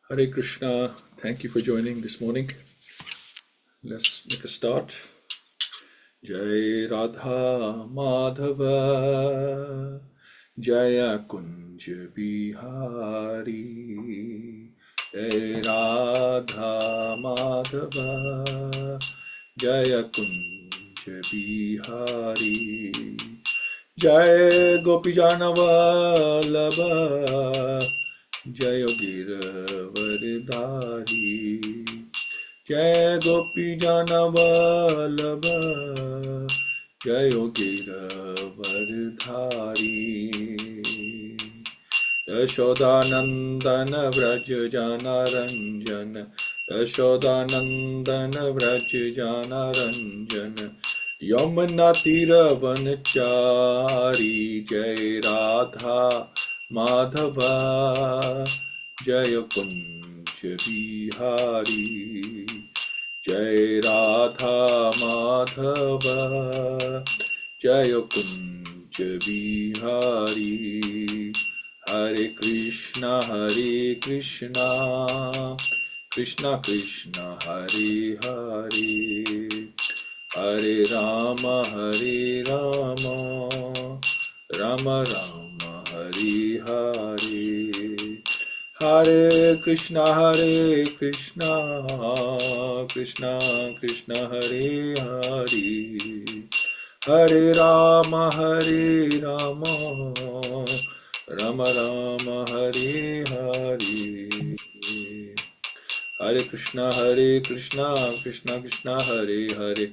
Hare Krishna, thank you for joining this morning. Let's make a start. Jai Radha Madhava, Jaya Kunj Bihari. Jai Radha Madhava, Jaya Kunj Bihari. Jai Gopijana Vallabha, Jai Giravardhari. Jai Gopi Jana Vallabha, Jai Giravardhari. Yashodanandana Vraj Jana Ranjana, Yashodanandana Vraj Jana Ranjana, Yamuna Tira Vanachari. Jai Radha Madhava, Jaya Kunj Bihari. Jai Radha Madhava, Jaya Kunj Bihari. Hare Krishna, Krishna Krishna, Hare Hare, Hare Rama, Rama Rama, Hare Hare. Hare Krishna, Krishna Krishna, Hare Hare, Hare Rama, Rama Rama, Hare Hare. Hare Krishna, Krishna Krishna, Hare Hare,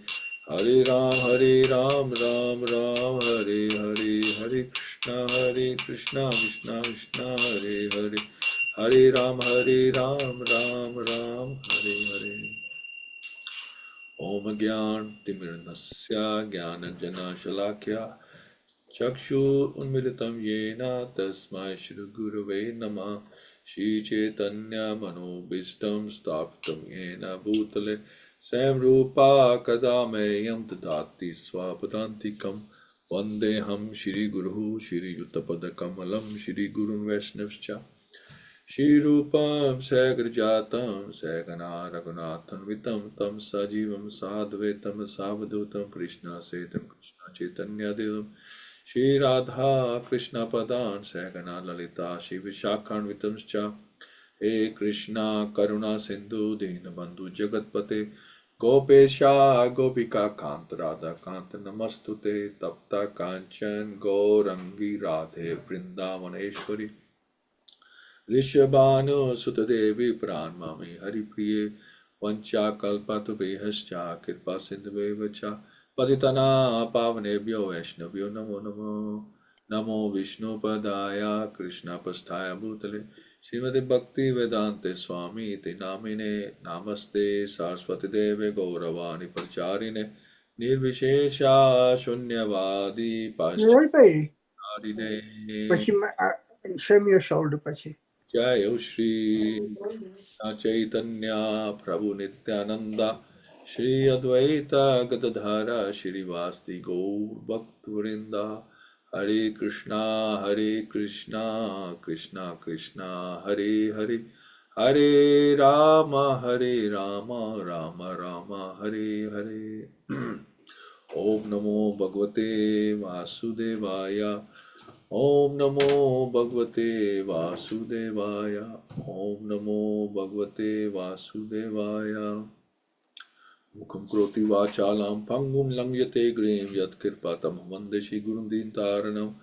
Hare Ram, Ram Ram, Hare Hare. Hare Krishna, Krishna Krishna, Hare Hare, Hare Ram, Ram Ram, Hare Hare. Om Gyan Timirnasya Gyananjana Shalakya Chakshu Unmilitam Yena Tasmai Shri Gurave Namah. Shri Chaitanya Manobishtam Staptam Yena Bhutale Sam Rupa Kadameyam Tadati Swapadantikam Vandeham Shri Guru Shri Yuttapada Kamalam Shri Gurun Vaishnavscha Shri Rupam Sagrajatam Sagana Raghunathan Vitam Tam Sajivam Sadvetam Savadutam Krishna Setam Krishna Chaitanya Devam Shri Radha Krishna Padan Sagana Lalita Shri Vishakhan Vitamscha. He Krishna Karuna Sindhu Dinabandhu Jagatpate Gopesha Gopika Kant Radha Kant Namastute Tapta Kanchan Gaurangi Radhe Vrindavaneshwari Rishabhanu Sutadevi Pranmami Haripriye Vancha Kalpatubhescha Kirpa Sindhuvevacha Paditana Pavanebhyo Vaishnavyo Namo Namo Namo Vishnu Padaya Krishna Pasthaya Bhutale Śrīmad-Bhaktivedanta Swami Te Namine Namaste Saraswati Deve Gauravani Parcharine Nirvishesha Shunyavadi Roy bhai, Pashtadine. પછી show me your shoulder પછી. Jai Shri Chaitanya Prabhu Nityananda Shri Advaita Gadadhara Shri Vasti Gaur Bhaktivinoda. Hare Krishna, Krishna Krishna, Hare Hare, Hare Rama, Rama Rama, Hare Hare. Om Namo Bhagavate Vasudevaya. Om Namo Bhagavate Vasudevaya. Om Namo Bhagavate Vasudevaya. Mukham kroti vachalam pangum langyate grim yat kirpatam vande Shri Gurun Dintaranam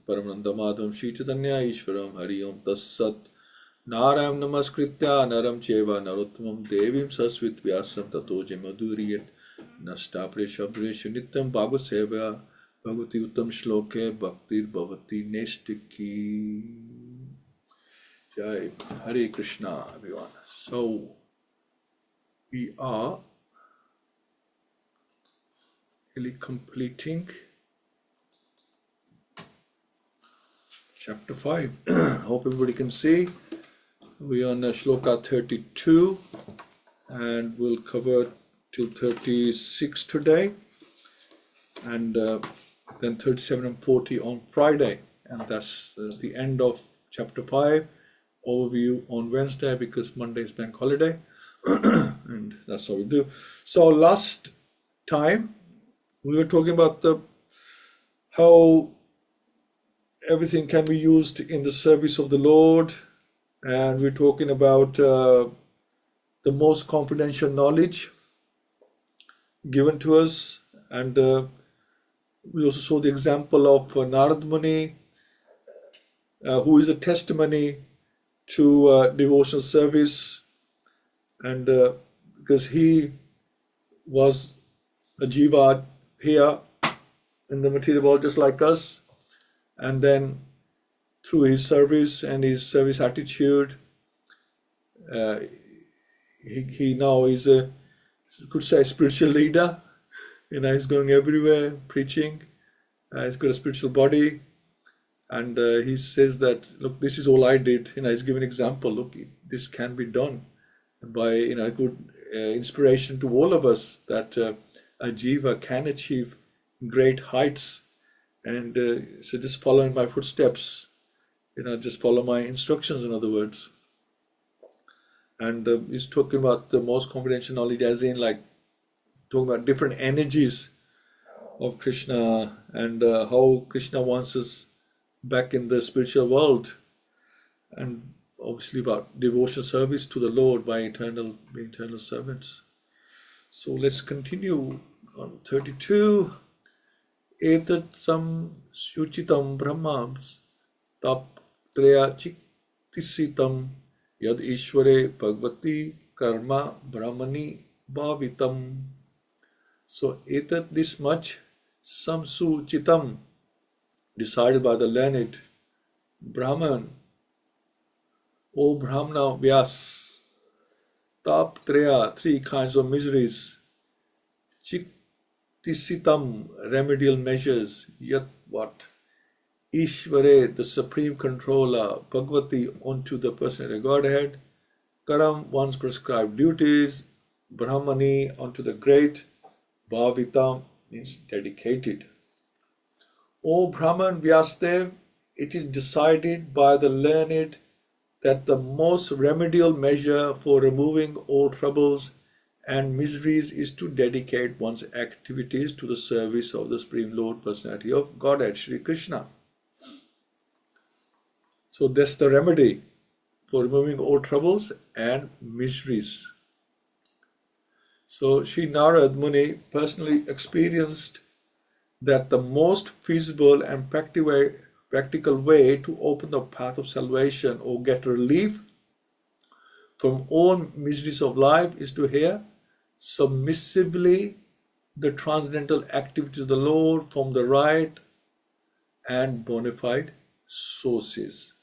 Paramanandamadam Shri Chaitanya Ishvaram Hari Om Tassat. Narayam Namaskritya Naram Cheva Narottamam Devim Sasvit Vyasam Tato Jamaduriyat Nasta Preshabreshu Nityam Bhagavad-Sevayā Bhagavati Uttam Shloke Bhaktir Bhavati Nestiki. Jai Hare Krishna, everyone. So we are really completing chapter 5. Hope everybody can see. We are on Shloka 32 and we'll cover till 36 today, and then 37 and 40 on Friday. And that's the end of chapter 5. overview on Wednesday because Monday is bank holiday, and that's how we do. So last time we were talking about how everything can be used in the service of the Lord, and we're talking about the most confidential knowledge given to us, and we also saw the example of Narad Muni, who is a testimony to devotional service, and because he was a jiva here in the material world just like us, and then through his service and his service attitude, he now is a, could say, spiritual leader. He's going everywhere preaching. He's got a spiritual body, and he says that, look, this is all I did. He's giving an example. Look, this can be done by good inspiration to all of us that a jiva can achieve great heights, and so just follow in my footsteps. Just follow my instructions. In other words, and he's talking about the most confidential knowledge, as in like talking about different energies of Krishna and how Krishna wants us back in the spiritual world, and obviously about devotional service to the Lord by eternal servants. So let's continue on 32. Etat sam shuchitam brahmams tap treya chiktisitam yad ishvare bhagavati karma brahmani bhavitam. So etat, this much, samsu chitam, decided by the learned Brahman, O Brahmana Vyas, tap treya, three kinds of miseries, chiktisitam, remedial measures, yat what, Ishvare, the supreme controller, Bhagavati, onto the personality Godhead, Karam, one's prescribed duties, Brahmani, onto the great, Bhavitam means dedicated. O Brahman Vyastev, it is decided by the learned that the most remedial measure for removing all troubles and miseries is to dedicate one's activities to the service of the Supreme Lord Personality of Godhead, Shri Krishna. So that's the remedy for removing all troubles and miseries. So Sri Narad Muni personally experienced that the most feasible and practical way to open the path of salvation or get relief from all miseries of life is to hear submissively the transcendental activities of the Lord from the right and bona fide sources.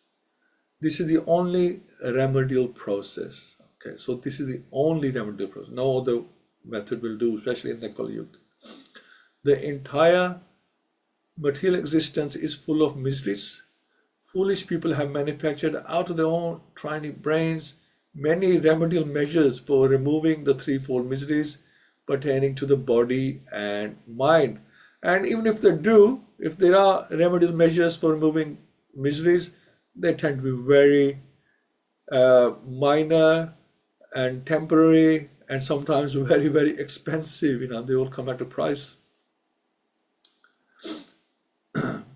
This is the only remedial process. Okay, so this is the only remedial process. No other method will do, especially in the Kali Yuga. The entire material existence is full of miseries. Foolish people have manufactured out of their own tiny brains many remedial measures for removing the threefold miseries pertaining to the body and mind. And even if they do, if there are remedial measures for removing miseries, they tend to be very minor and temporary, and sometimes very, very expensive. They all come at a price.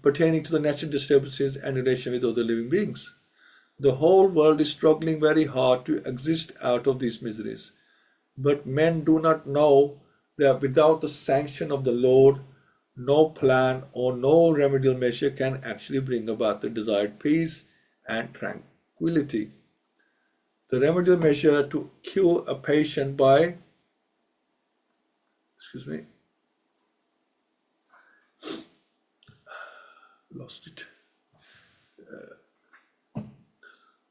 Pertaining to the natural disturbances and relation with other living beings. The whole world is struggling very hard to exist out of these miseries. But men do not know that without the sanction of the Lord, no plan or no remedial measure can actually bring about the desired peace and tranquility. The remedial measure to cure a patient by, lost it.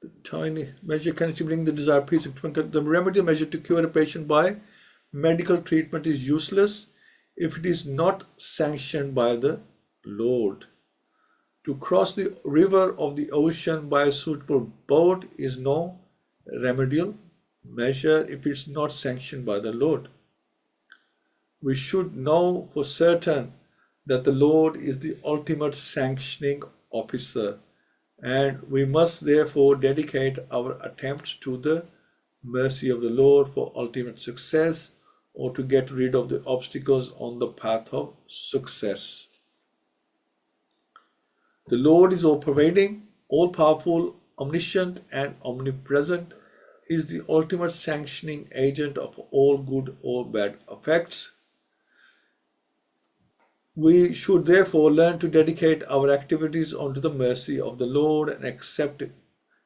The tiny measure can actually bring the desired peace. The remedial measure to cure a patient by medical treatment is useless if it is not sanctioned by the Lord. To cross the river of the ocean by a suitable boat is no remedial measure if it's not sanctioned by the Lord. We should know for certain that the Lord is the ultimate sanctioning officer, and we must therefore dedicate our attempts to the mercy of the Lord for ultimate success, or to get rid of the obstacles on the path of success. The Lord is all-pervading, all-powerful, omniscient, and omnipresent. He is the ultimate sanctioning agent of all good or bad effects. We should therefore learn to dedicate our activities onto the mercy of the Lord and accept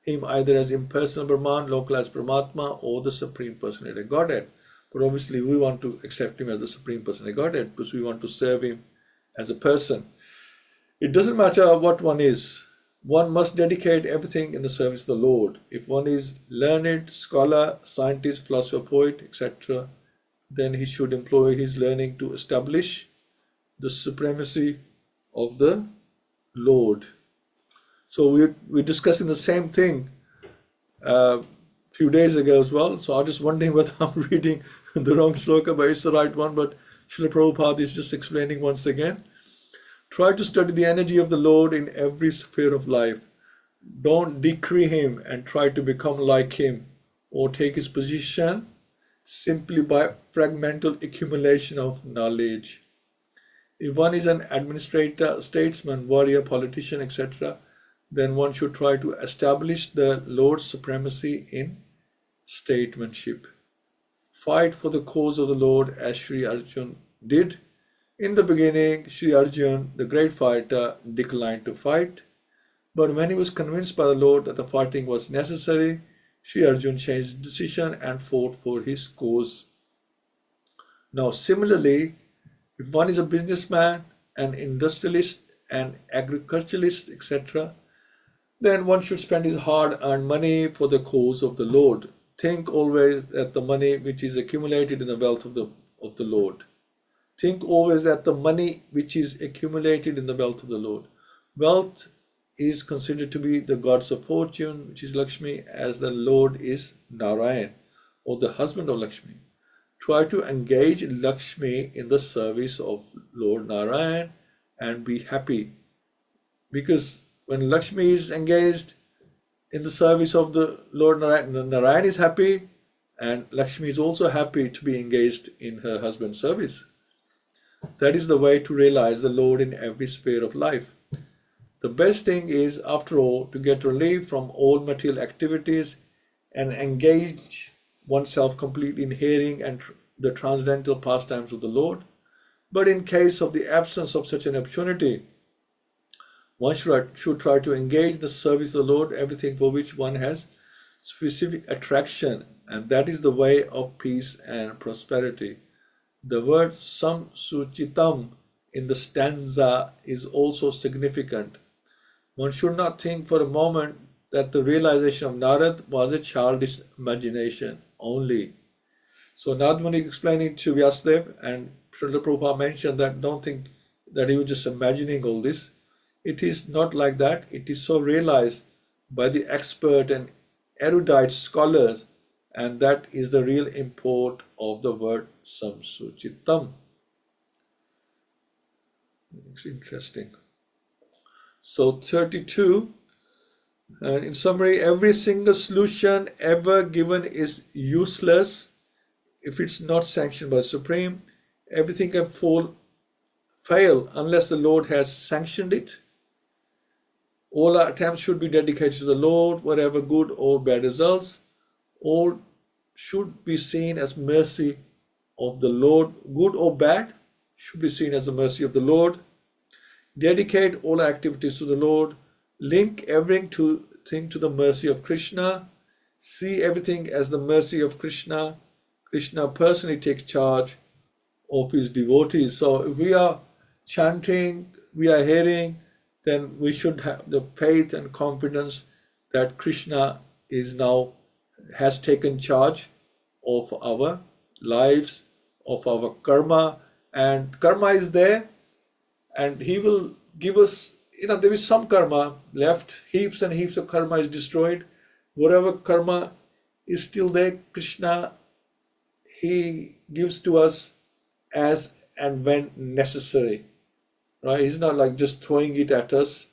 Him either as impersonal Brahman, localized Paramatma, or the Supreme Personality Godhead. But obviously we want to accept Him as the Supreme Personality Godhead because we want to serve Him as a person. It doesn't matter what one is. One must dedicate everything in the service of the Lord. If one is learned, scholar, scientist, philosopher, poet, etc., then he should employ his learning to establish the supremacy of the Lord. So we're discussing the same thing a few days ago as well. So I'm just wondering whether I'm reading the wrong shloka, but it's the right one. But Srila Prabhupada is just explaining once again. Try to study the energy of the Lord in every sphere of life. Don't decree Him and try to become like Him or take His position simply by fragmental accumulation of knowledge. If one is an administrator, statesman, warrior, politician, etc., then one should try to establish the Lord's supremacy in statesmanship. Fight for the cause of the Lord as Sri Arjuna did. In the beginning, Sri Arjuna, the great fighter, declined to fight. But when he was convinced by the Lord that the fighting was necessary, Sri Arjuna changed his decision and fought for his cause. Now, similarly, if one is a businessman, an industrialist, an agriculturalist, etc., then one should spend his hard-earned money for the cause of the Lord. Think always that the money which is accumulated in the wealth of the Lord. Think always that the money which is accumulated in the wealth of the Lord. Wealth is considered to be the goddess of fortune, which is Lakshmi, as the Lord is Narayan, or the husband of Lakshmi. Try to engage Lakshmi in the service of Lord Narayan and be happy. Because when Lakshmi is engaged in the service of the Lord Narayan, Narayan is happy, and Lakshmi is also happy to be engaged in her husband's service. That is the way to realize the Lord in every sphere of life. The best thing is, after all, to get relief from all material activities and engage oneself completely in hearing and the transcendental pastimes of the Lord. But in case of the absence of such an opportunity, one should try to engage the service of the Lord, everything for which one has specific attraction, and that is the way of peace and prosperity. The word samsuchitam in the stanza is also significant. One should not think for a moment that the realization of Narad was a childish imagination only. So Narad Muni explaining to Vyasadeva, and Srila Prabhupada mentioned that don't think that he was just imagining all this. It is not like that. It is so realized by the expert and erudite scholars, and that is the real import of the word samsuchitam. It's interesting. So 32, and in summary, every single solution ever given is useless if it's not sanctioned by the Supreme. Everything can fail unless the Lord has sanctioned it. All our attempts should be dedicated to the Lord, whatever good or bad results. All should be seen as mercy of the Lord. Good or bad should be seen as the mercy of the Lord. Dedicate all activities to the Lord. Link everything to the mercy of Krishna. See everything as the mercy of Krishna. Krishna personally takes charge of his devotees. So if we are chanting, we are hearing, then we should have the faith and confidence that Krishna has taken charge of our lives, of our karma, and karma is there, and he will give us, there is some karma left, heaps and heaps of karma is destroyed. Whatever karma is still there, Krishna, he gives to us as and when necessary, right? He's not like just throwing it at us,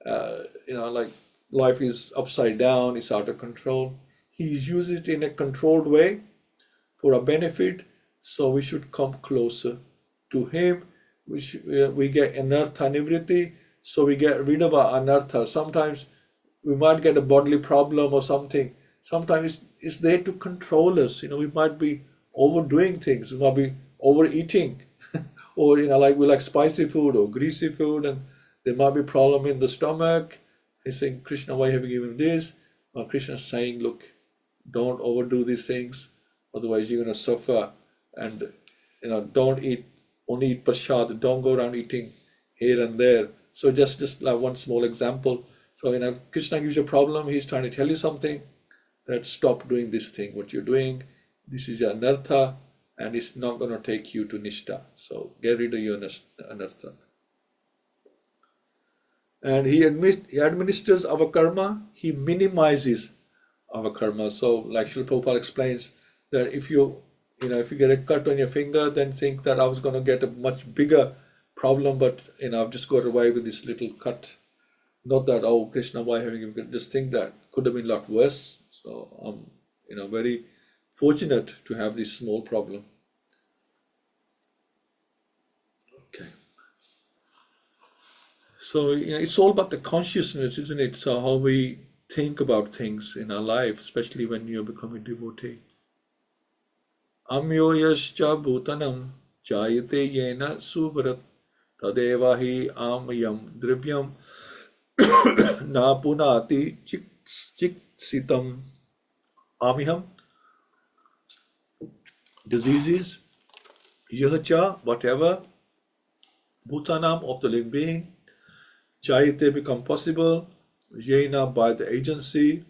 like life is upside down, it's out of control. He uses it in a controlled way for our benefit, so we should come closer to him. We get anartha nivriti, so we get rid of our anartha. Sometimes we might get a bodily problem or something. Sometimes it's there to control us. We might be overdoing things. We might be overeating, or like we like spicy food or greasy food, and there might be a problem in the stomach. He's saying, Krishna, why have you given this? Well, Krishna is saying, look, don't overdo these things, otherwise you're going to suffer. And don't only eat prasad. Don't go around eating here and there. So just like one small example. So if Krishna gives you a problem, he's trying to tell you something, that stop doing this thing, what you're doing. This is your anartha, and it's not going to take you to nishta. So get rid of your anartha. And he administers our karma, he minimizes our karma. So like Srila Prabhupada explains that if you get a cut on your finger, then think that I was going to get a much bigger problem, but I've just got away with this little cut. Not that, oh Krishna, why haven't you, just think that could have been a lot worse. So I'm very fortunate to have this small problem. Okay. So it's all about the consciousness, isn't it? So how we think about things in our life, especially when you're becoming devotee. Amyo yascha bhutanam jayate yena suvarat tadeva hi amayam drivyam na punati chiksitam amiham. Diseases, yahacha, whatever, bhutanam, of the living being, jayate, become possible, yena, by the agency,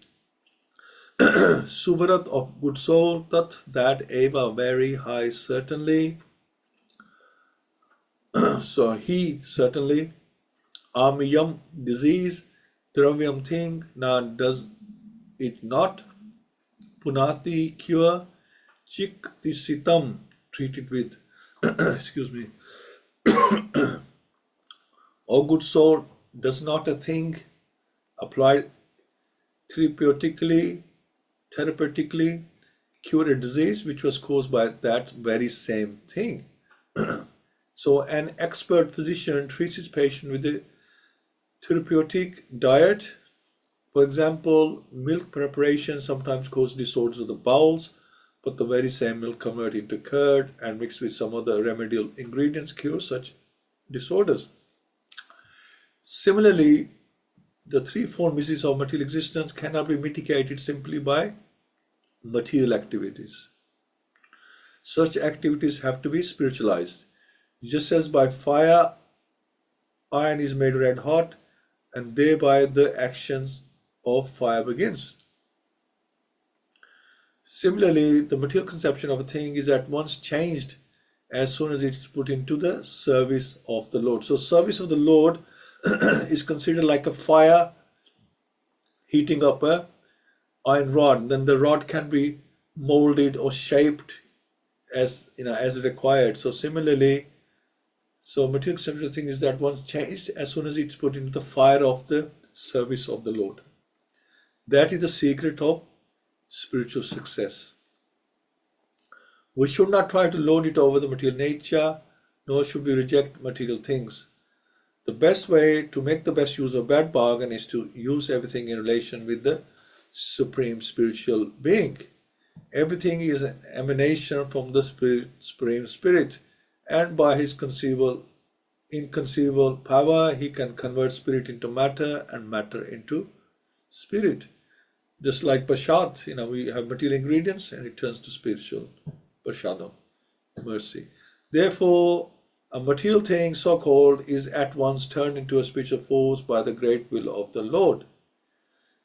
suvarat, of good soul, tat, that, eva, very high, certainly. So he, certainly, amiyam, disease, dravyam, thing, na, does it not, punati, cure, chiktisitam, treated with, excuse me, O good soul, does not a thing applied therapeutically cure a disease which was caused by that very same thing? So an expert physician treats his patient with a therapeutic diet. For example, milk preparation sometimes causes disorders of the bowels, but the very same milk converted into curd and mixed with some other remedial ingredients cure such disorders. Similarly, the threefold miseries of material existence cannot be mitigated simply by material activities. Such activities have to be spiritualized. Just as by fire, iron is made red hot, and thereby the actions of fire begins. Similarly, the material conception of a thing is at once changed as soon as it is put into the service of the Lord. So service of the Lord is considered like a fire heating up a iron rod. Then the rod can be molded or shaped as required. So similarly, material conception of a thing is that once changed as soon as it's put into the fire of the service of the Lord. That is the secret of spiritual success. We should not try to lord it over the material nature, nor should we reject material things. The best way to make the best use of bad bargain is to use everything in relation with the Supreme Spiritual Being. Everything is an emanation from the Supreme Spirit, and by his inconceivable power, he can convert spirit into matter and matter into spirit. Just like prasad, we have material ingredients and it turns to spiritual prasadam, mercy. Therefore, a material thing, so-called, is at once turned into a spiritual force by the great will of the Lord.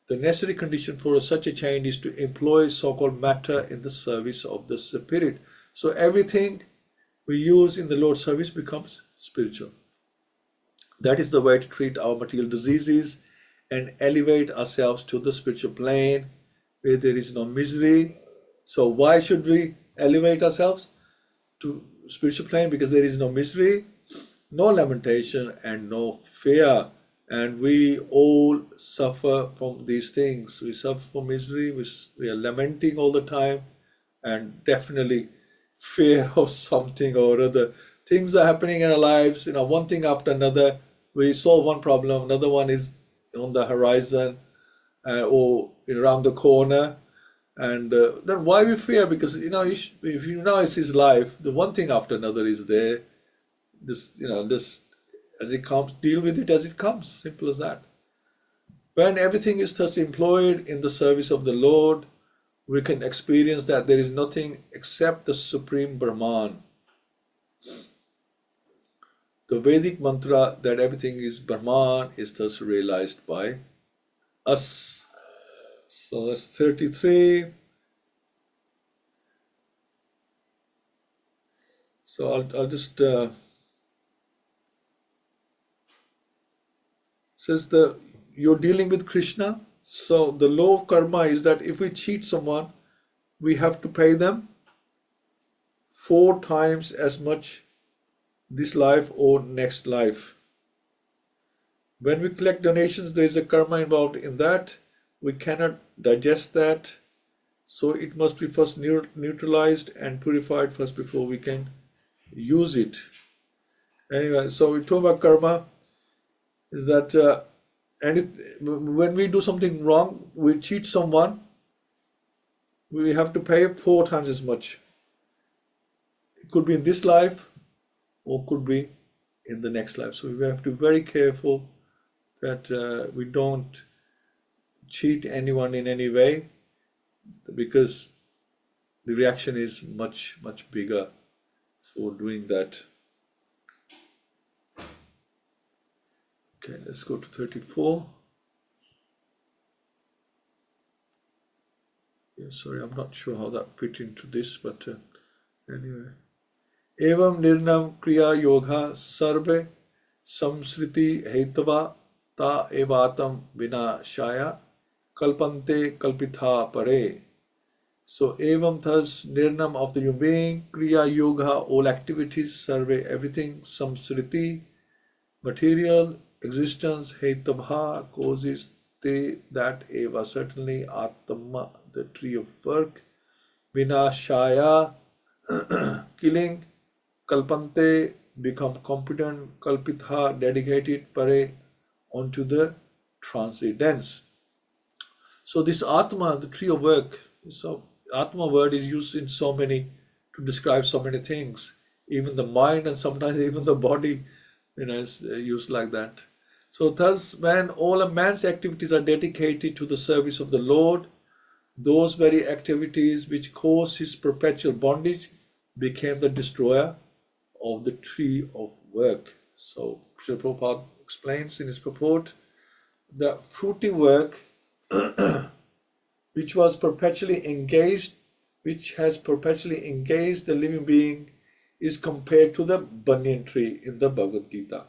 The necessary condition for such a change is to employ so-called matter in the service of the spirit. So everything we use in the Lord's service becomes spiritual. That is the way to treat our material diseases and elevate ourselves to the spiritual plane where there is no misery. So why should we elevate ourselves to spiritual plane? Because there is no misery, no lamentation, and no fear. And we all suffer from these things. We suffer from misery, we are lamenting all the time, and definitely fear of something or other. Things are happening in our lives, one thing after another. We solve one problem, another one is on the horizon or around the corner. And then why we fear? Because if you know it's his life, the one thing after another is there. This as it comes, deal with it as it comes. Simple as that. When everything is thus employed in the service of the Lord, we can experience that there is nothing except the Supreme Brahman. The Vedic mantra that everything is Brahman is thus realized by us. So that's 33. So I'll just says you're dealing with Krishna. So the law of karma is that if we cheat someone, we have to pay them 4 times as much this life or next life. When we collect donations, there is a karma involved in that. We cannot digest that. So it must be first neutralized and purified first before we can use it. Anyway, so we talk about karma is that when we do something wrong, we cheat someone, we have to pay 4 times as much. It could be in this life or could be in the next life. So we have to be very careful that we don't cheat anyone in any way, because the reaction is much, much bigger for doing that. Okay, let's go to 34. Yeah, sorry, I'm not sure how that fit into this, but anyway. Evam nirnam kriya yoga sarve samsriti hetava ta evatam vinashaya kalpante kalpitha pare. So evam thus nirnam of the human being, kriya yoga all activities, sarve everything, samsriti material existence, hetava causes, te that eva certainly, atma the tree of work, vinashaya killing, kalpante become competent, kalpitha dedicated, pare onto the transcendence. So this atma, the tree of work, so atma word is used in so many to describe so many things, even the mind and sometimes even the body, is used like that. So thus, when all a man's activities are dedicated to the service of the Lord, those very activities which cause his perpetual bondage became the destroyer of the tree of work. So Srila Prabhupada explains in his purport, the fruitive work which has perpetually engaged the living being is compared to the banyan tree in the Bhagavad-Gita.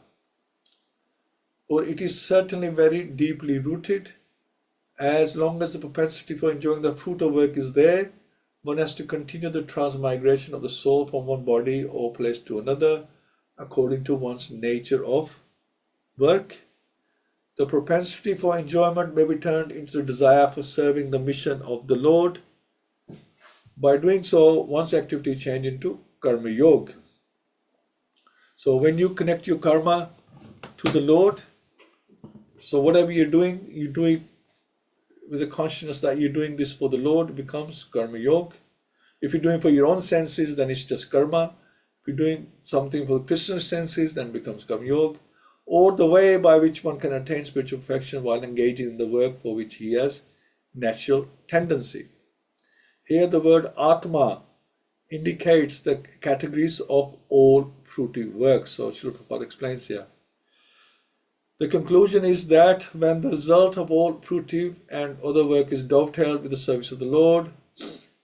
For it is certainly very deeply rooted. As long as the propensity for enjoying the fruit of work is there, one has to continue the transmigration of the soul from one body or place to another according to one's nature of work. The propensity for enjoyment may be turned into the desire for serving the mission of the Lord. By doing so, one's activity changes into karma yoga. So when you connect your karma to the Lord, so whatever you're doing, you do it with the consciousness that you're doing this for the Lord, it becomes karma yoga. If you're doing it for your own senses, then it's just karma. If you're doing something for Krishna's senses, then it becomes karma yoga. Or the way by which one can attain spiritual perfection while engaging in the work for which he has natural tendency. Here the word Atma indicates the categories of all fruitive work. So Srila Prabhupada explains here. The conclusion is that when the result of all fruitive and other work is dovetailed with the service of the Lord,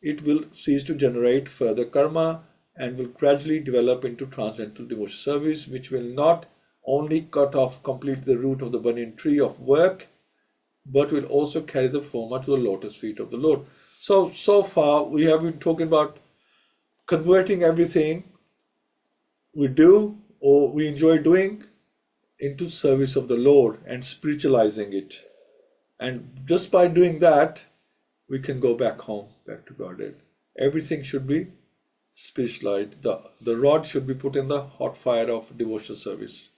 it will cease to generate further karma and will gradually develop into transcendental devotional service, which will not only cut off completely the root of the banyan tree of work, but will also carry the former to the lotus feet of the Lord. So far we have been talking about converting everything we do or we enjoy doing into service of the Lord and spiritualizing it. And just by doing that, we can go back home, back to Godhead. Everything should be spiritualized. The rod should be put in the hot fire of devotional service.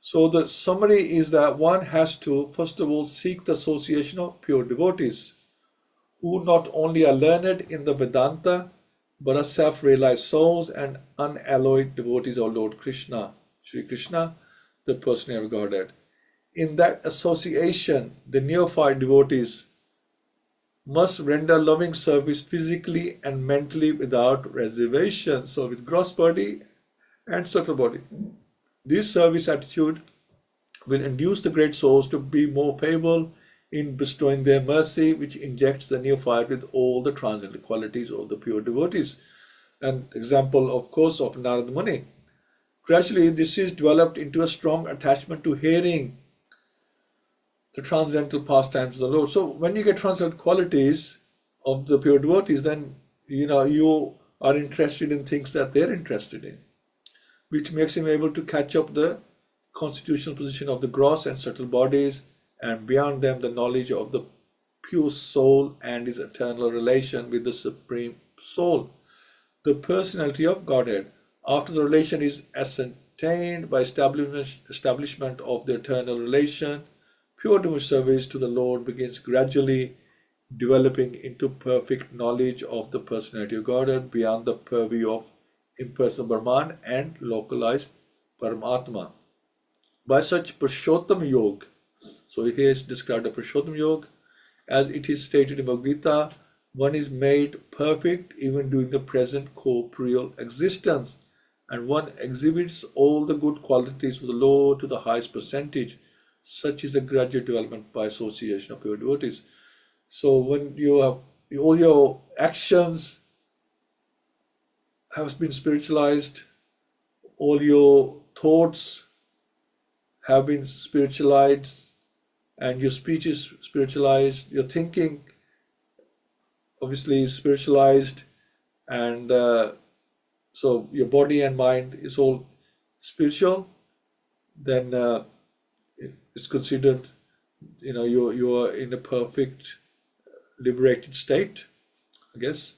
So the summary is that one has to, first of all, seek the association of pure devotees who not only are learned in the Vedanta, but are self-realized souls and unalloyed devotees of Lord Krishna, Sri Krishna, the personality of Godhead. In that association, the neophyte devotees must render loving service physically and mentally without reservation. So with gross body and subtle body. This service attitude will induce the great souls to be more payable in bestowing their mercy, which injects the neophyte with all the transcendental qualities of the pure devotees. An example, of course, of Narada Muni. Gradually, this is developed into a strong attachment to hearing the transcendental pastimes of the Lord. So when you get transcendental qualities of the pure devotees, then you are interested in things that they're interested in, which makes him able to catch up the constitutional position of the gross and subtle bodies, and beyond them the knowledge of the pure soul and his eternal relation with the Supreme Soul, the personality of Godhead. After the relation is ascertained by establishment of the eternal relation, pure devotional service to the Lord begins gradually developing into perfect knowledge of the personality of Godhead beyond the purview of impersonal Brahman and localized Paramatma. By such Purushottam Yoga, so here is described a Purushottam Yoga, as it is stated in Bhagavad-Gita, one is made perfect even during the present corporeal existence, and one exhibits all the good qualities of the Lord to the highest percentage. Such is a gradual development by association of pure devotees. So when you have all your actions have been spiritualized, all your thoughts have been spiritualized, and your speech is spiritualized, your thinking obviously is spiritualized, and so your body and mind is all spiritual, then it's considered you are in a perfect liberated state, I guess.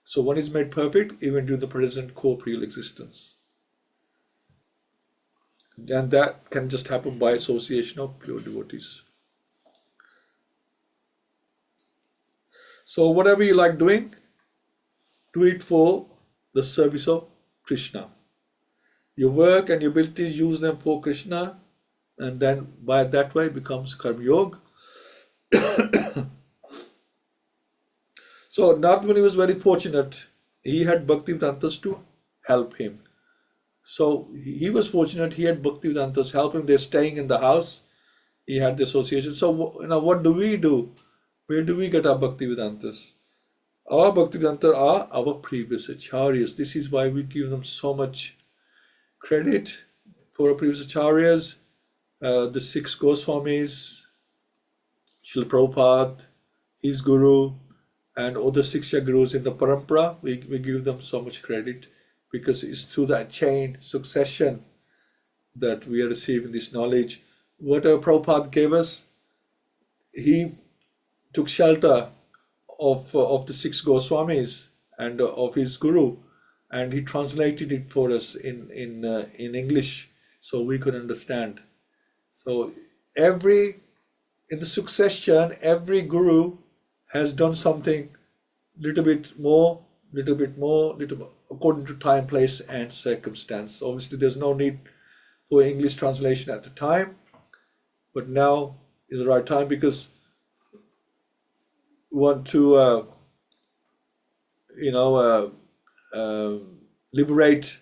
So one is made perfect even during the present corporeal existence. And that can just happen by association of pure devotees. So whatever you like doing, do it for the service of Krishna. Your work and your abilities, use them for Krishna, and then by that way it becomes Karma Yoga. So Narada Muni was very fortunate. He had Bhaktivedantas to help him. So he was fortunate, he had Bhaktivedantas help him. They're staying in the house. He had the association. So what do we do? Where do we get our Bhaktivedantas? Our Bhaktivedanta are our previous Acharyas. This is why we give them so much credit for our previous Acharyas. The 6 Goswamis, Srila Prabhupada, his Guru, and other Siksha Gurus in the Parampara, we give them so much credit because it's through that chain succession that we are receiving this knowledge. Whatever Prabhupada gave us, he took shelter of the 6 Goswamis and of his Guru, and he translated it for us in English so we could understand. So in the succession, every Guru has done something little bit more, according to time, place, and circumstance. Obviously, there's no need for English translation at the time, but now is the right time because we want to, liberate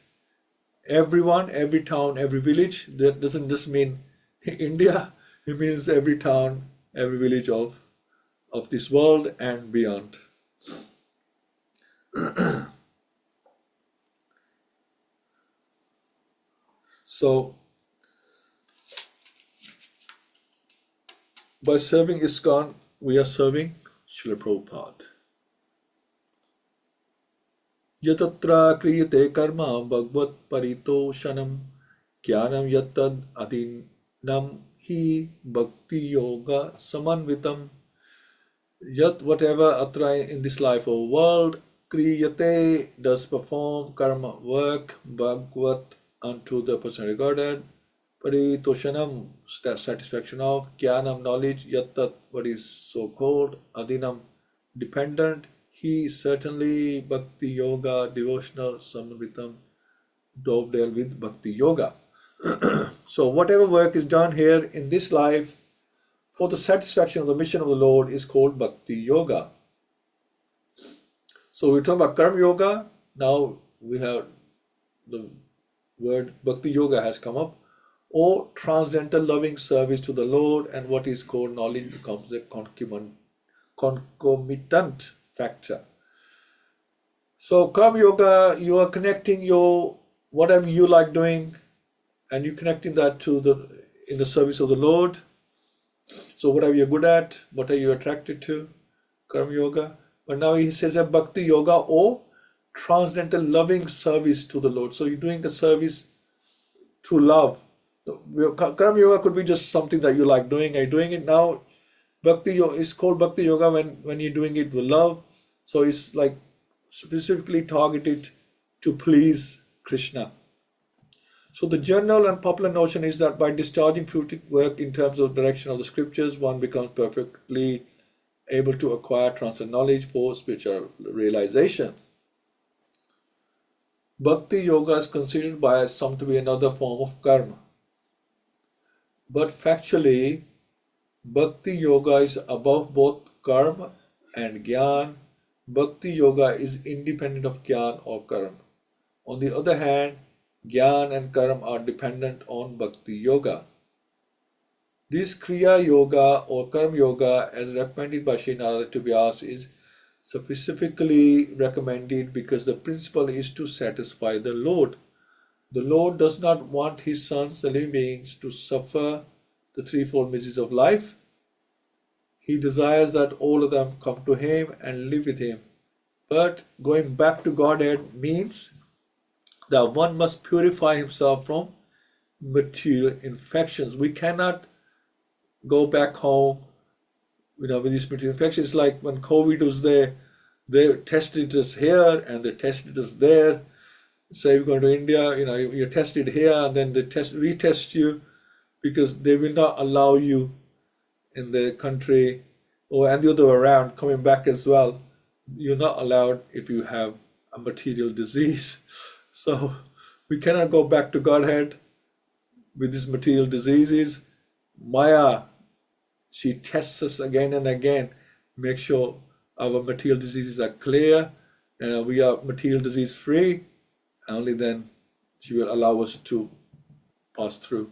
everyone, every town, every village. That doesn't just mean India. It means every town, every village of this world and beyond. So, by serving Iskcon, we are serving Srila Prabhupada. Yatatra kriyate karma bhagavad paritoshanam Jnanam yattad adinam hi bhakti yoga samanvitam. Yat whatever atra in this life or world, kriyate does perform karma work, bhagavat unto the person regarded, paritoshanam satisfaction of, jnanam knowledge, yattat what is so called, adinam dependent, he certainly bhakti yoga devotional samritam dovetail with bhakti yoga. So whatever work is done here in this life for the satisfaction of the mission of the Lord is called bhakti yoga. So we talk about karma yoga. Now we have the word bhakti yoga has come up, or transcendental loving service to the Lord, and what is called knowledge becomes a concomitant factor. So karma yoga, you are connecting your whatever you like doing, and you're connecting that to in the service of the Lord. So whatever you're good at, what are you attracted to, karma yoga. But now he says that bhakti yoga or transcendental loving service to the Lord. So you're doing a service through love. Karma yoga could be just something that you like doing. Are you doing it now? Bhakti yoga is called bhakti yoga when you're doing it with love. So it's like specifically targeted to please Krishna. So the general and popular notion is that by discharging fruitive work in terms of direction of the scriptures, one becomes perfectly able to acquire transcendental knowledge for spiritual realization. Bhakti yoga is considered by some to be another form of karma. But factually, bhakti yoga is above both karma and jnana. Bhakti yoga is independent of jnana or karma. On the other hand, jnana and karma are dependent on bhakti yoga. This kriya yoga or karma yoga, as recommended by Sri Narada Vyas, is specifically recommended because the principle is to satisfy the Lord. The Lord does not want his sons, the living beings, to suffer the threefold miseries of life. He desires that all of them come to him and live with him. But going back to Godhead means that one must purify himself from material infections. We cannot go back home, with these material infections. Like when COVID was there, they tested us here and they tested us there. Say you're going to India, you're tested here and then they retest you because they will not allow you in the country, and the other way around, coming back as well. You're not allowed if you have a material disease. So we cannot go back to Godhead with these material diseases. Maya, she tests us again and again, make sure our material diseases are clear and we are material disease free. Only then she will allow us to pass through.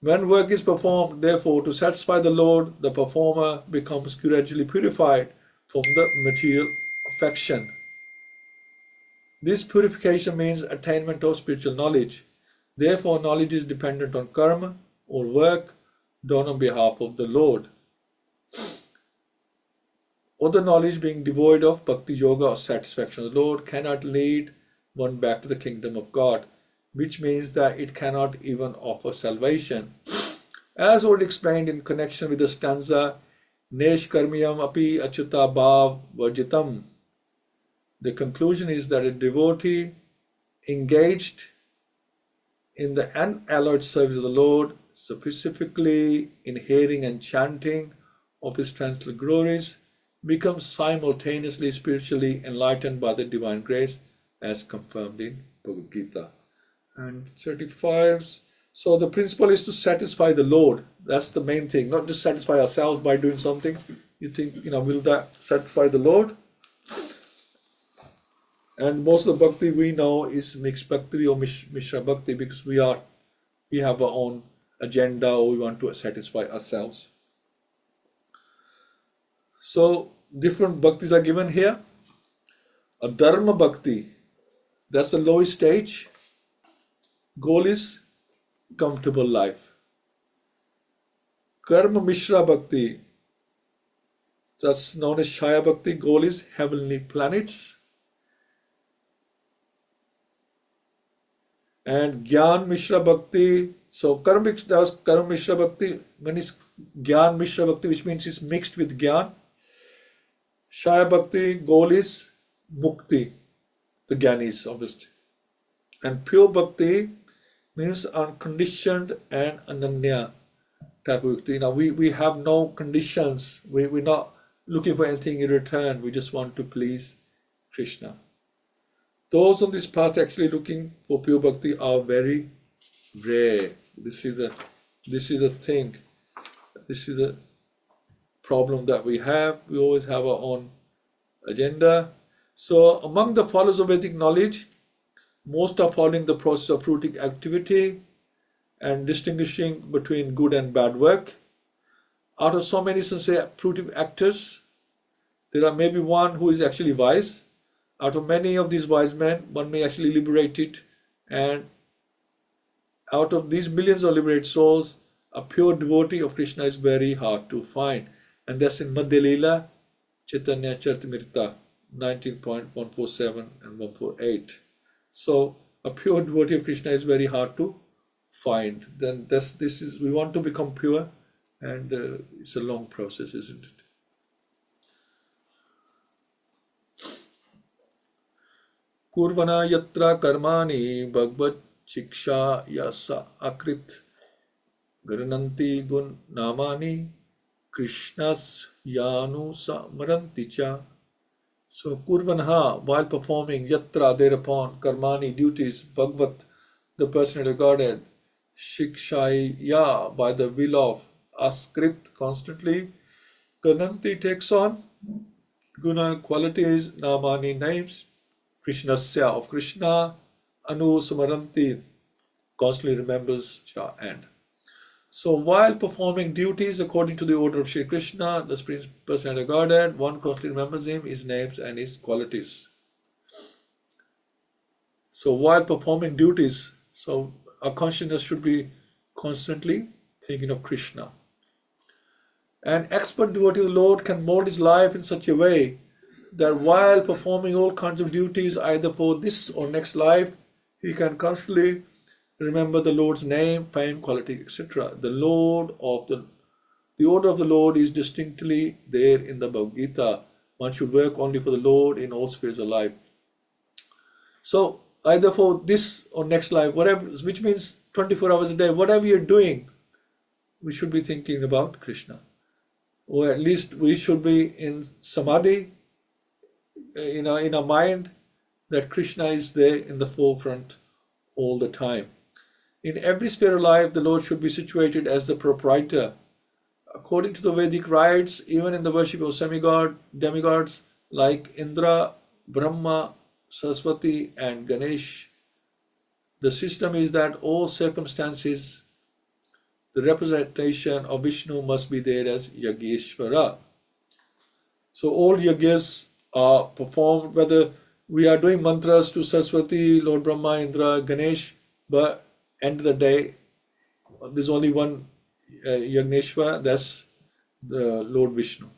When work is performed, therefore, to satisfy the Lord, the performer becomes gradually purified from the material affection. This purification means attainment of spiritual knowledge. Therefore, knowledge is dependent on karma or work done on behalf of the Lord. Other knowledge being devoid of bhakti yoga or satisfaction of the Lord cannot lead one back to the kingdom of God, which means that it cannot even offer salvation. As already explained in connection with the stanza, Nesh karmiyam api achyuta bhav varjitam. The conclusion is that a devotee engaged in the unalloyed service of the Lord, specifically in hearing and chanting of his transcendental glories, becomes simultaneously spiritually enlightened by the divine grace, as confirmed in Bhagavad-Gita. And 35. So the principle is to satisfy the Lord. That's the main thing, not just satisfy ourselves by doing something. You think, will that satisfy the Lord? And most of the bhakti we know is mixed bhakti or mishra bhakti because we have our own agenda or we want to satisfy ourselves. So different bhaktis are given here. A dharma bhakti, that's the lowest stage. Goal is comfortable life. Karma mishra bhakti, that's known as shaya bhakti. Goal is heavenly planets. And Gyan Mishra Bhakti. So that was Karma Mishra Bhakti. One is Gyan Mishra Bhakti, which means it's mixed with Gyan. Shaya Bhakti, goal is Mukti, the Gyanis, obviously. And pure Bhakti means unconditioned and Ananya type of Bhakti. Now we have no conditions. We're not looking for anything in return. We just want to please Krishna. Those on this path actually looking for pure Bhakti are very rare. This is the thing. This is the problem that we have. We always have our own agenda. So among the followers of Vedic knowledge, most are following the process of fruiting activity and distinguishing between good and bad work. Out of so many sincere fruitive actors, there are maybe one who is actually wise. Out of many of these wise men, one may actually liberate it, and out of these millions of liberated souls, a pure devotee of Krishna is very hard to find. And that's in Madhya Leela, Chaitanya Charitamrita 19.147 and 148. So a pure devotee of Krishna is very hard to find. Then we want to become pure, and it's a long process, isn't it? Kurvana yatra karmani bhagavad shiksha yasa akrit garananti gun namani Krishnas yanu samaranti cha. So kurvanha, while performing yatra, thereupon karmani, duties, bhagavat, the personal regarded, shikshaya, by the will of, askrit, constantly, garananti, takes on, guna, qualities, namani, names, Krishnasya, of Krishna, anu samaranti, constantly remembers cha, and. So while performing duties according to the order of Shri Krishna, the Supreme Personality of Godhead, one constantly remembers him, his names and his qualities. So while performing duties, so our consciousness should be constantly thinking of Krishna. An expert devotee of the Lord can mold his life in such a way that while performing all kinds of duties, either for this or next life, he can constantly remember the Lord's name, fame, quality, etc. The order of the Lord is distinctly there in the Bhagavad-Gita. One should work only for the Lord in all spheres of life. So either for this or next life, whatever, which means 24 hours a day, whatever you're doing, we should be thinking about Krishna. Or at least we should be in samadhi, in our mind, that Krishna is there in the forefront all the time. In every sphere of life, the Lord should be situated as the proprietor. According to the Vedic rites, even in the worship of demigods like Indra, Brahma, Saraswati and Ganesh, the system is that all circumstances, the representation of Vishnu must be there as Yageshvara. So all yagyas are performed, whether we are doing mantras to Saraswati, Lord Brahma, Indra, Ganesh, but end of the day, there's only one Yagneshwara, that's the Lord Vishnu.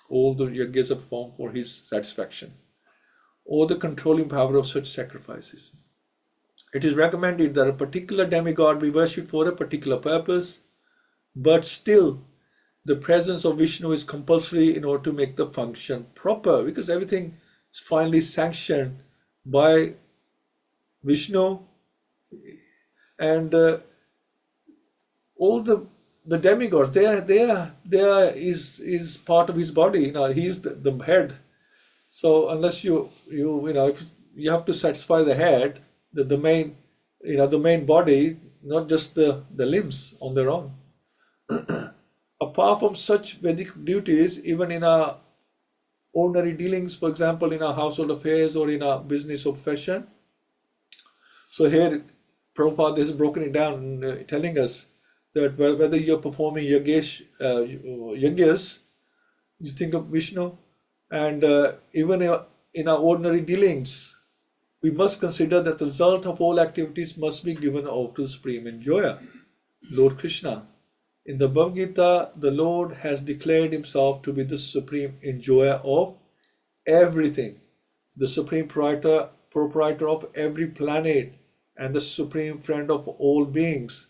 All the yagyas are performed for his satisfaction, or the controlling power of such sacrifices. It is recommended that a particular demigod be worshipped for a particular purpose, but still the presence of Vishnu is compulsory in order to make the function proper, because everything is finally sanctioned by Vishnu. And all the demigods, they are is part of his body. He is the head. So unless you have to satisfy the head, the main body, not just the limbs on their own. Apart from such Vedic duties, even in our ordinary dealings, for example, in our household affairs or in our business or profession. So here Prabhupada has broken it down, telling us that whether you're performing yagyas, you think of Vishnu, and even in our ordinary dealings, we must consider that the result of all activities must be given over to the Supreme Enjoyer, Lord Krishna. In the Bhagavad-Gita, the Lord has declared himself to be the Supreme Enjoyer of everything, the Supreme Proprietor of every planet, and the supreme friend of all beings.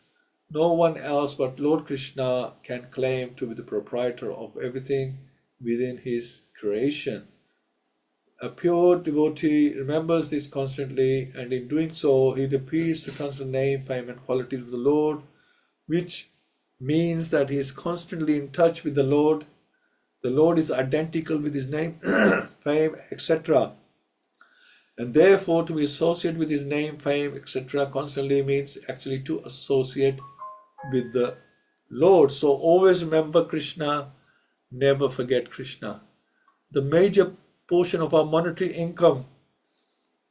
No one else but Lord Krishna can claim to be the proprietor of everything within his creation. A pure devotee remembers this constantly, and in doing so, he repeats the constant name, fame, and qualities of the Lord, which means that he is constantly in touch with the Lord. The Lord is identical with his name, fame, etc. And therefore, to be associated with his name, fame, etc. constantly means actually to associate with the Lord. So always remember Krishna, never forget Krishna. The major portion of our monetary income,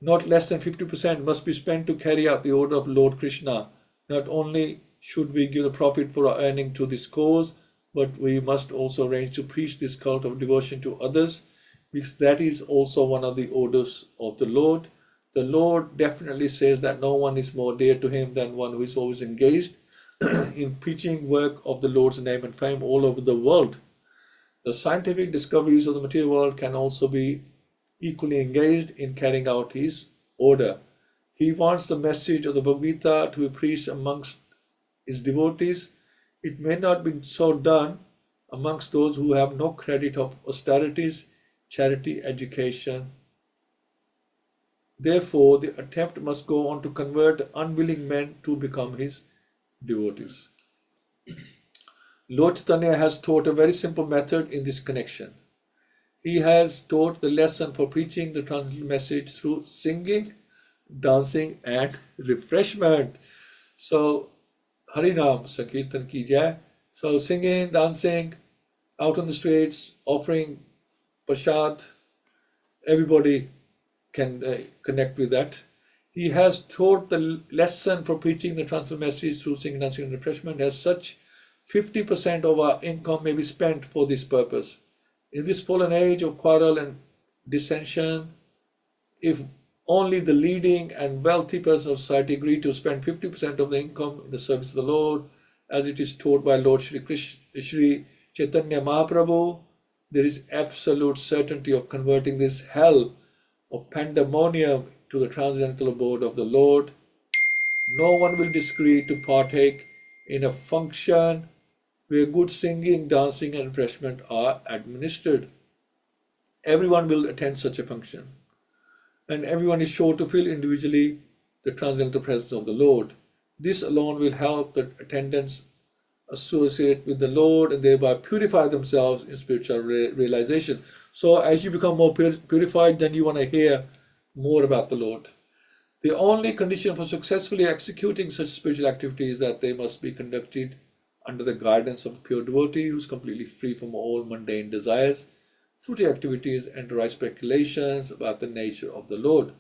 not less than 50%, must be spent to carry out the order of Lord Krishna. Not only should we give the profit for our earning to this cause, but we must also arrange to preach this cult of devotion to others, because that is also one of the orders of the Lord. The Lord definitely says that no one is more dear to him than one who is always engaged in preaching work of the Lord's name and fame all over the world. The scientific discoveries of the material world can also be equally engaged in carrying out his order. He wants the message of the Bhagavad-Gita to be preached amongst his devotees. It may not be so done amongst those who have no credit of austerities, charity, education. Therefore, the attempt must go on to convert unwilling men to become his devotees. Lord Chaitanya has taught a very simple method in this connection. He has taught the lesson for preaching the transcendental message through singing, dancing, and refreshment. So, Harinam Sankirtan ki jai. So, singing, dancing, out on the streets, offering prasad, everybody can connect with that. He has taught the lesson for preaching the transcendental message through singing, dancing, and refreshment. As such, 50% of our income may be spent for this purpose. In this fallen age of quarrel and dissension, if only the leading and wealthy persons of society agree to spend 50% of the income in the service of the Lord, as it is taught by Lord Shri Chaitanya Mahaprabhu, there is absolute certainty of converting this hell of pandemonium to the transcendental abode of the Lord. No one will disagree to partake in a function where good singing, dancing, and refreshment are administered. Everyone will attend such a function, and everyone is sure to feel individually the transcendental presence of the Lord. This alone will help the attendants associate with the Lord and thereby purify themselves in spiritual realization. So as you become more purified, then you want to hear more about the Lord. The only condition for successfully executing such spiritual activity is that they must be conducted under the guidance of a pure devotee who is completely free from all mundane desires, fruity activities, and dry speculations about the nature of the Lord.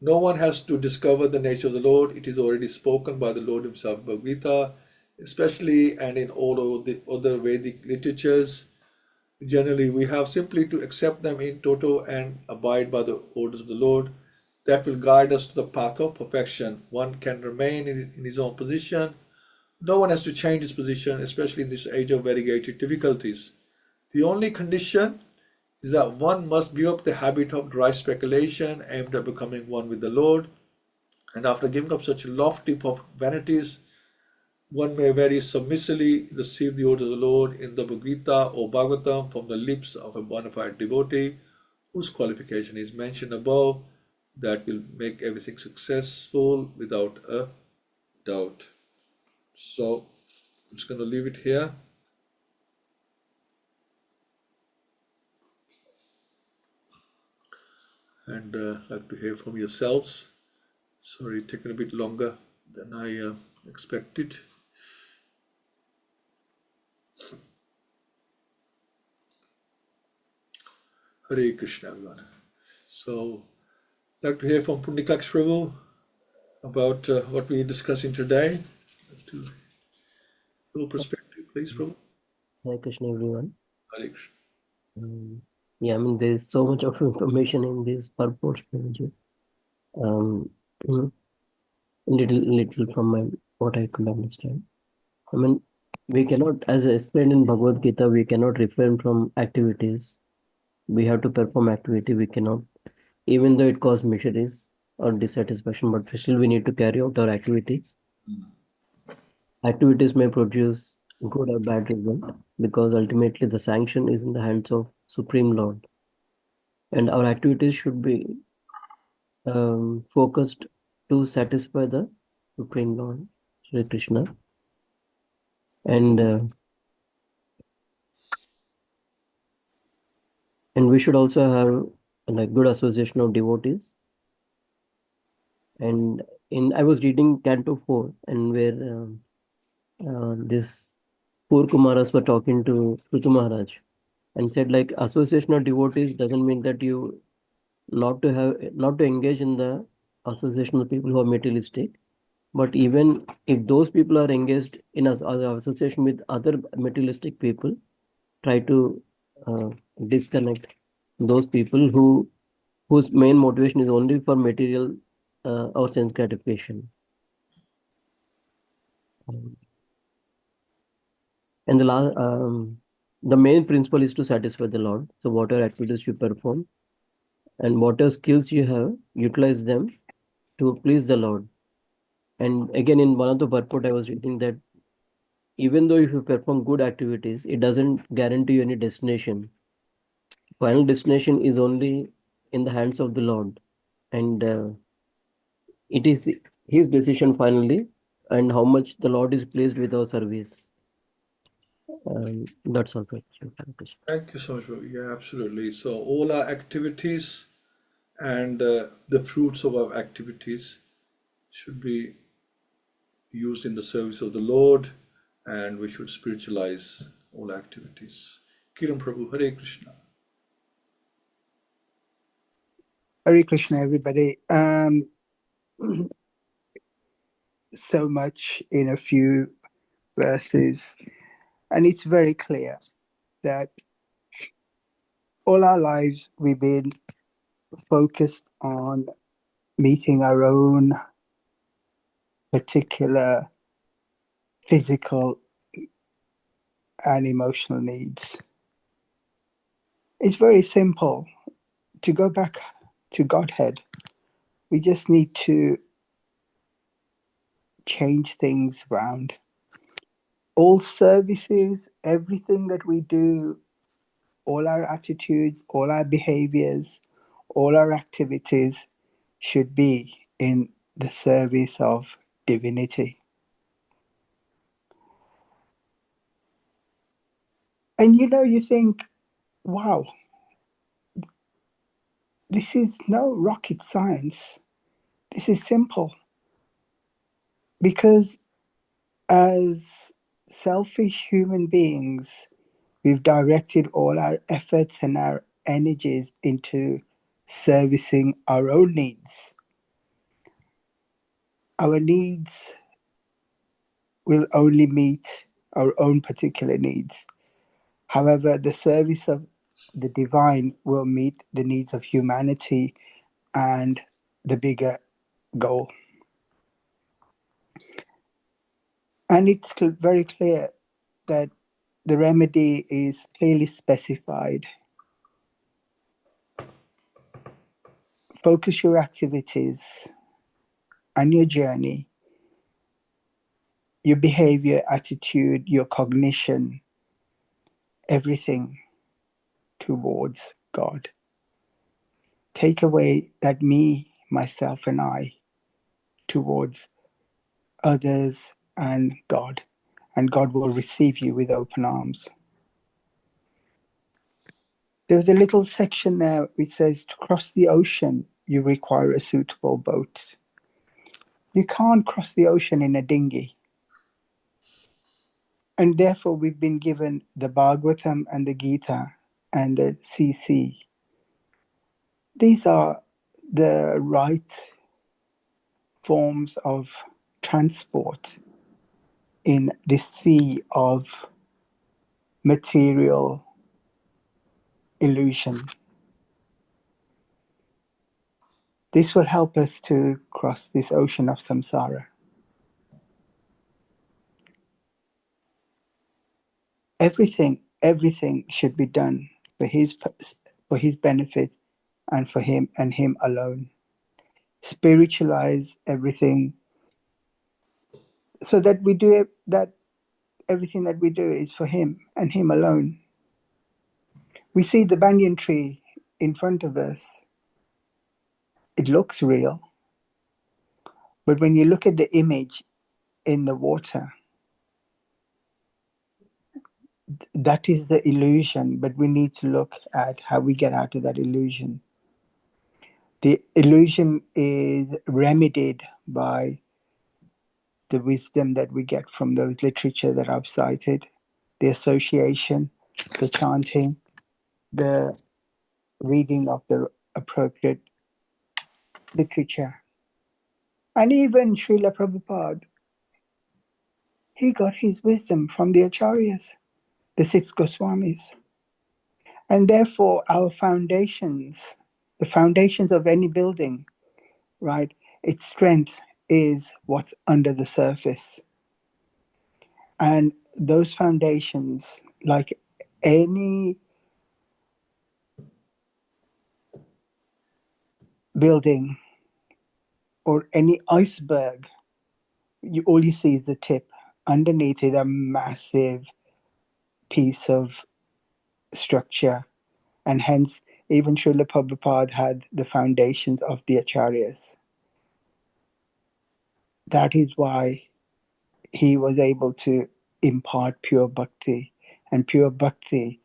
No one has to discover the nature of the Lord. It is already spoken by the Lord himself in Bhagavad-Gita, especially and in all of the other Vedic literatures. Generally, we have simply to accept them in toto and abide by the orders of the Lord. That will guide us to the path of perfection. One can remain in his own position. No one has to change his position, especially in this age of variegated difficulties. The only condition is that one must give up the habit of dry speculation aimed at becoming one with the Lord. And after giving up such lofty vanities, one may very submissively receive the order of the Lord in the Bhagavad-Gita or Bhagavatam from the lips of a bona fide devotee whose qualification is mentioned above. That will make everything successful without a doubt. So I'm just going to leave it here. And I'd like to hear from yourselves. Sorry, it's taken a bit longer than I expected. Hare Krishna, everyone. So I'd like to hear from Pundikaksh Prabhu about what we're discussing today. To your perspective, please, Prabhu. Hare Krishna, everyone. Hare Krishna. Yeah, I mean, there's so much of information in this purport, Prabhuji. Little from my what I could understand. I mean, we cannot, as explained in Bhagavad Gita, we cannot refrain from activities. We have to perform activity. We cannot, even though it causes miseries. or dissatisfaction, but still we need to carry out our activities. Activities may produce good or bad result, because ultimately the sanction is in the hands of Supreme Lord, and our activities should be focused to satisfy the Supreme Lord, Sri Krishna, and we should also have like good association of devotees. And I was reading Canto 4, and where this four Kumaras were talking to Prithu Maharaj, and said like association of devotees doesn't mean that you not to engage in the association of people who are materialistic, but even if those people are engaged in association with other materialistic people, try to uh, disconnect those people whose main motivation is only for material or sense gratification. And the main principle is to satisfy the Lord. So whatever activities you perform and whatever skills you have, utilize them to please the Lord. And again, in one of the purport, I was reading that even though if you perform good activities, it doesn't guarantee you any destination. Final destination is only in the hands of the Lord, and it is His decision finally, and how much the Lord is pleased with our service. That's all. Thank you so much. Yeah, absolutely. So all our activities and the fruits of our activities should be used in the service of the Lord, and we should spiritualize all activities. Kiran Prabhu, Hare Krishna. Hare Krishna, everybody. So much in a few verses, and it's very clear that all our lives we've been focused on meeting our own particular physical and emotional needs. It's very simple. To go back to Godhead, we just need to change things around. All services, everything that we do, all our attitudes, all our behaviors, all our activities should be in the service of divinity. And you think, wow, this is no rocket science. This is simple. Because as selfish human beings, we've directed all our efforts and our energies into servicing our own needs. Our needs will only meet our own particular needs. However, the service of the divine will meet the needs of humanity and the bigger goal. And it's very clear that the remedy is clearly specified. Focus your activities and your journey, your behavior, attitude, your cognition, everything towards God. Take away that me, myself, and I towards others and God will receive you with open arms. There's a little section there which says to cross the ocean, you require a suitable boat. You can't cross the ocean in a dinghy. And therefore, we've been given the Bhagavatam and the Gita and the CC. These are the right forms of transport in this sea of material illusion. This will help us to cross this ocean of samsara. Everything should be done for his benefit and for him and him alone. spiritualize everything, so that we do it, that everything that we do is for him and him alone. We see the banyan tree in front of us. It looks real, but when you look at the image in the water, that is the illusion. But we need to look at how we get out of that illusion. The illusion is remedied by the wisdom that we get from those literature that I've cited, the association, the chanting, the reading of the appropriate literature. And even Srila Prabhupada, he got his wisdom from the Acharyas, the 6 Goswamis. And therefore our foundations, the foundations of any building, right, its strength is what's under the surface. And those foundations, like any building or any iceberg, all you see is the tip. Underneath it, a massive piece of structure. And hence, even Srila Prabhupada had the foundations of the Acharyas. That is why he was able to impart pure bhakti. And pure bhakti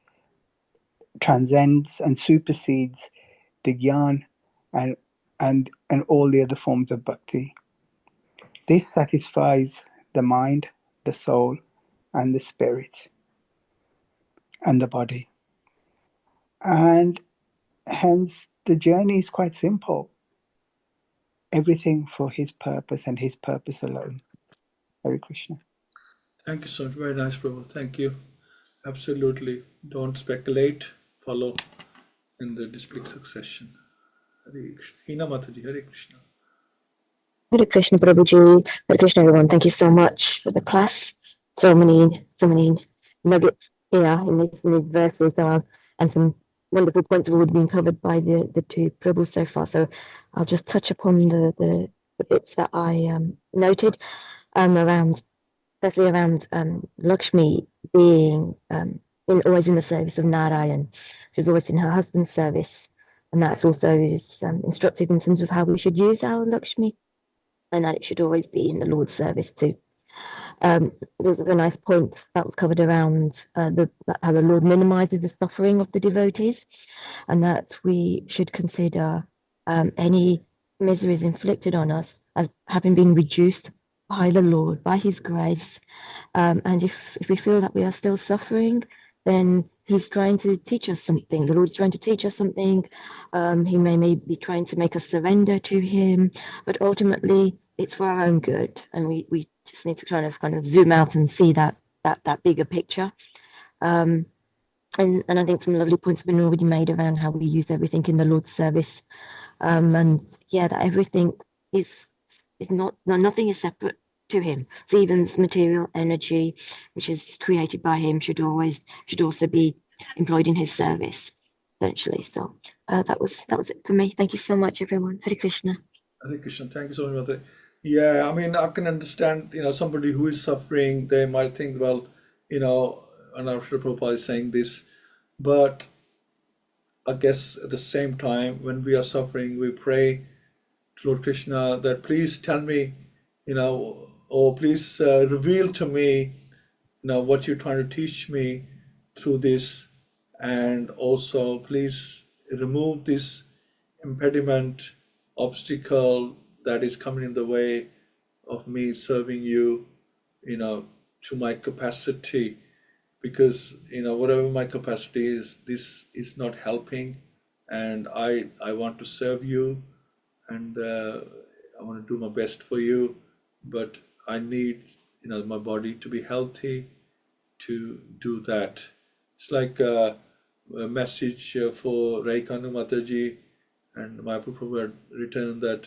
transcends and supersedes the jnana and all the other forms of bhakti. This satisfies the mind, the soul, and the spirit, and the body. And hence, the journey is quite simple. Everything for his purpose and his purpose alone. Hare Krishna. Thank you so much. Very nice, Prabhu. Thank you. Absolutely. Don't speculate. Follow in the display succession. Hare Krishna. Hina Mataji. Hare Krishna. Hare Krishna, Prabhuji. Hare Krishna, everyone. Thank you so much for the class. So many nuggets here in these verses, and some wonderful points have already been covered by the two Prabhus so far. So I'll just touch upon the bits that I noted around, especially around Lakshmi being always in the service of Narayan. She's always in her husband's service, and that's also is instructive in terms of how we should use our Lakshmi, and that it should always be in the Lord's service too. There was a nice point that was covered around how the Lord minimizes the suffering of the devotees, and that we should consider any miseries inflicted on us as having been reduced by the Lord, by His grace. And if we feel that we are still suffering, then He's trying to teach us something. The Lord's trying to teach us something. He may be trying to make us surrender to Him, but ultimately it's for our own good, and we just need to kind of zoom out and see that bigger picture. And I think some lovely points have been already made around how we use everything in the Lord's service, and yeah, that everything is nothing is separate to Him. So even this material energy, which is created by Him, should also be employed in His service, essentially. So that was it for me. Thank you so much, everyone. Hare Krishna. Hare Krishna. Thank you so much, Mother. Yeah, I mean, I can understand, somebody who is suffering, they might think, well, and I'm sure Prabhupada is saying this, but I guess at the same time, when we are suffering, we pray to Lord Krishna that please tell me, or please reveal to me, what you're trying to teach me through this, and also please remove this impediment, obstacle that is coming in the way of me serving you, to my capacity, because whatever my capacity is, this is not helping, and I want to serve you, and I want to do my best for you, but I need my body to be healthy to do that. It's like a message for Raikanu Mataji, and my Prabhupada had written that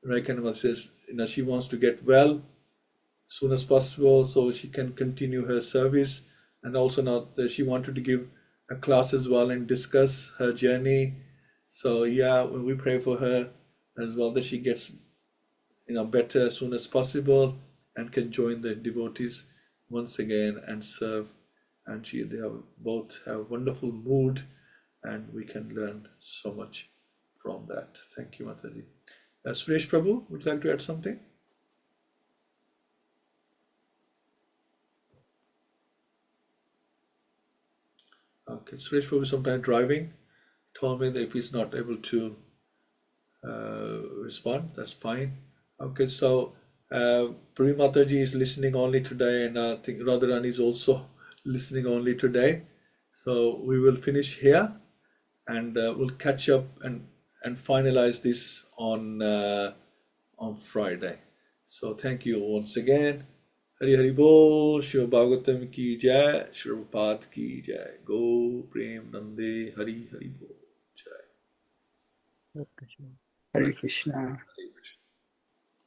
Raikanu Mataji says she wants to get well as soon as possible so she can continue her service, and also now that she wanted to give a class as well and discuss her journey. So yeah, when we pray for her, as well, that she gets better as soon as possible and can join the devotees once again and serve. And they both have wonderful mood, and we can learn so much from that. Thank you, Mataji. Suresh Prabhu, would you like to add something? Okay, Suresh Prabhu is sometimes driving. Told me that if he's not able to respond, that's fine. Okay, so Pri Mataji is listening only today, and I think Radharani is also listening only today. So we will finish here, and we'll catch up and finalize this on Friday. So thank you once again. Hari Hari Bol, Śrīmad Bhāgavatam ki jai, Srila Prabhupada ki jai. Go Prem Nande, Hari Hari Bol, jai. Hare Krishna. Hari